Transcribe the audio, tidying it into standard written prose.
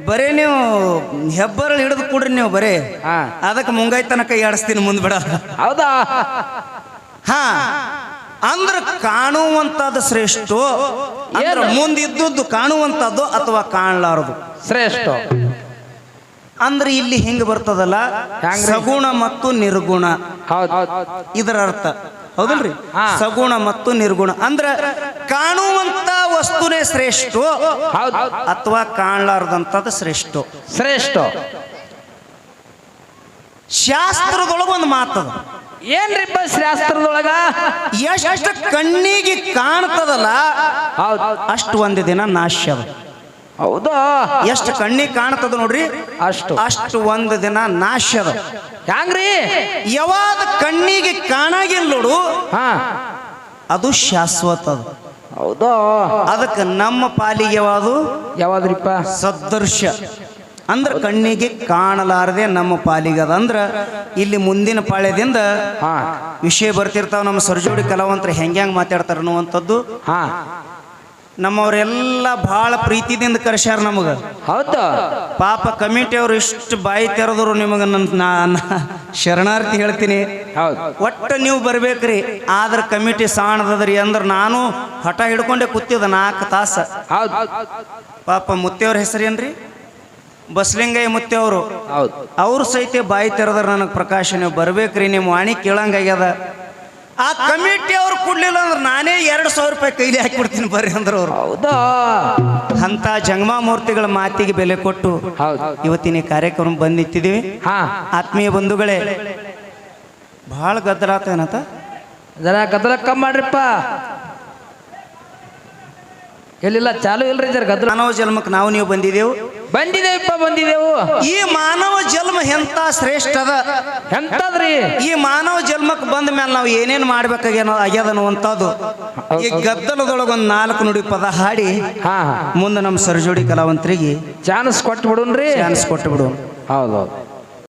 ಬರೇ ನೀವು ಹೆಬ್ಬರಳು ಹಿಡಿದು ಕೊಡ್ರಿ ನೀವು ಬರೇ ಅದಕ್ಕೆ ಮುಂಗಾಯಿ ತನಕ ಆಡಿಸ್ತೀನಿ ಮುಂದ್ ಬಿಡ. ಹೌದಾ? ಹಾ, ಅಂದ್ರ ಕಾಣುವಂತದ್ದು ಶ್ರೇಷ್ಠ, ಅಂದ್ರೆ ಮುಂದಿದ್ದದ್ದು ಕಾಣುವಂತದ್ದು ಅಥವಾ ಕಾಣಲಾರದು ಶ್ರೇಷ್ಠ. ಅಂದ್ರೆ ಇಲ್ಲಿ ಹೆಂಗ ಬರ್ತದಲ್ಲ, ಸಗುಣ ಮತ್ತು ನಿರ್ಗುಣ, ಇದರ ಅರ್ಥ ಹೌದಲ್ರಿ? ಸಗುಣ ಮತ್ತು ನಿರ್ಗುಣ ಅಂದ್ರ ಕಾಣುವಂತ ವಸ್ತುನೇ ಶ್ರೇಷ್ಠ ಅಥವಾ ಕಾಣಲಾರದಂತದ್ದು ಶ್ರೇಷ್ಠ. ಶ್ರೇಷ್ಠ. ಶಾಸ್ತ್ರದೊಳಗ ಒಂದು ಮಾತದ. ಏನ್ರಿಪ್ಪ ಶಾಸ್ತ್ರದೊಳಗ? ಎಷ್ಟು ಕಣ್ಣಿಗೆ ಕಾಣ್ತದಲ್ಲ ಅಷ್ಟು ಒಂದು ದಿನ ನಾಶ್ಯ ಅದ. ಹೌದಾ? ಎಷ್ಟು ಕಣ್ಣಿಗೆ ಕಾಣ್ತದ ನೋಡ್ರಿ ಅಷ್ಟು ಒಂದು ದಿನ ನಾಶ್ಯ ಅದ. ಹ್ಯಾಂಗ್ರಿ? ಯಾವಾಗ ಕಣ್ಣಿಗೆ ಕಾಣಾಗಿಲ್ಲ ನೋಡು ಅದು ಶಾಶ್ವತ ಅದ. ಹೌದಾ? ಅದಕ್ಕೆ ನಮ್ಮ ಪಾಲಿಗೆ ಯಾವಾದ್ರಿಪ್ಪ? ಸದೃಶ್ಯ ಅಂದ್ರ ಕಣ್ಣಿಗೆ ಕಾಣಲಾರದೆ ನಮ್ಮ ಪಾಲಿಗದ. ಅಂದ್ರ ಇಲ್ಲಿ ಮುಂದಿನ ಪಾಳ್ಯದಿಂದ ವಿಷಯ ಬರ್ತಿರ್ತಾವ. ನಮ್ಮ ಸರ್ಜೋಡಿ ಕಲಾವಂತರು ಹೆಂಗ್ಯಾಂಗ ಮಾತಾಡ್ತಾರ ಅನ್ನುವಂಥದ್ದು ನಮ್ಮವರೆಲ್ಲ ಬಹಳ ಪ್ರೀತಿದಿಂದ ಕರೆಸ್ಯಾರ ನಮಗ. ಹೌದಾ? ಪಾಪ ಕಮಿಟಿ ಅವ್ರು ಇಷ್ಟು ಬಾಯಿ ತೆರೆದ್ರು ನಿಮಗ ಶರಣಾರ್ಥಿ ಹೇಳ್ತೀನಿ. ಒಟ್ಟು ನೀವು ಬರ್ಬೇಕ್ರಿ. ಆದ್ರ ಕಮಿಟಿ ಸಾಣದದ್ರಿ ಅಂದ್ರ ನಾನು ಹಠ ಹಿಡ್ಕೊಂಡೆ ಕೂತಿದ 4 ತಾಸು. ಪಾಪ ಮುತ್ತೆಯವ್ರ ಹೆಸರೇನ್ರಿ? ಬಸಲಿಂಗಯ್ಯ ಮುತ್ತೆಯವರು. ಅವ್ರು ಸಹಿತ ಬಾಯಿ ತೆರೆದ್ರ ನನಗೆ ಪ್ರಕಾಶ ನೀವು ಬರ್ಬೇಕ್ರಿ, ನಿಮ್ಮ ವಾಣಿ ಕೇಳಂಗಾಗ್ಯದ. ಆ ಕಮಿಟಿ ಅವ್ರು ಕೊಡ್ಲಿಲ್ಲ ಅಂದ್ರೆ ನಾನೇ 2,000 ರೂಪಾಯಿ ಕೈಲಿ ಹಾಕಿಬಿಡ್ತೀನಿ ಬರ್ರಿ ಅಂದ್ರ ಅವ್ರು. ಹೌದಾ? ಅಂತ ಜಂಗಮಾ ಮೂರ್ತಿಗಳ ಮಾತಿಗೆ ಬೆಲೆ ಕೊಟ್ಟು ಇವತ್ತಿನ ಕಾರ್ಯಕ್ರಮ ಬಂದು ನಿಂತಿದ್ದೀವಿ. ಆತ್ಮೀಯ ಬಂಧುಗಳೇ, ಬಹಳ ಗದ್ದಲಾತ ಏನತ್ತ? ಜರ ಗದ್ದಲ ಕಮ್ಮಿ ಮಾಡ್ರಿಪ್ಪ. ಎಲ್ಲಿಲ್ಲ ಚಾಲು ಇಲ್ರಿ ಜರ ಗದ್ದಲ. ಮಾನವ ಜನ್ಮಕ್ಕೆ ನಾವು ನೀವು ಬಂದಿದ್ದೆವು. ಈ ಮಾನವ ಜನ್ಮ ಎಂತ ಶ್ರೇಷ್ಠ ಅದ, ಎಂತದ್ರಿ? ಈ ಮಾನವ ಜನ್ಮಕ್ಕೆ ಬಂದ ಮೇಲೆ ನಾವು ಏನೇನು ಮಾಡ್ಬೇಕಾಗ್ಯದ ಅನ್ನುವಂಥದ್ದು ಈ ಗದ್ದಲದೊಳಗೊಂದು 4 ನುಡಿ ಪದ ಹಾಡಿ ಮುಂದೆ ನಮ್ಮ ಸರ್ಜೋಡಿ ಕಲಾವಂತರಿಗೆ ಚಾನ್ಸ್ ಕೊಟ್ಟು ಬಿಡುನ್ರಿ. ಚಾನ್ಸ್ ಕೊಟ್ಟು ಬಿಡು. ಹೌದೌದು.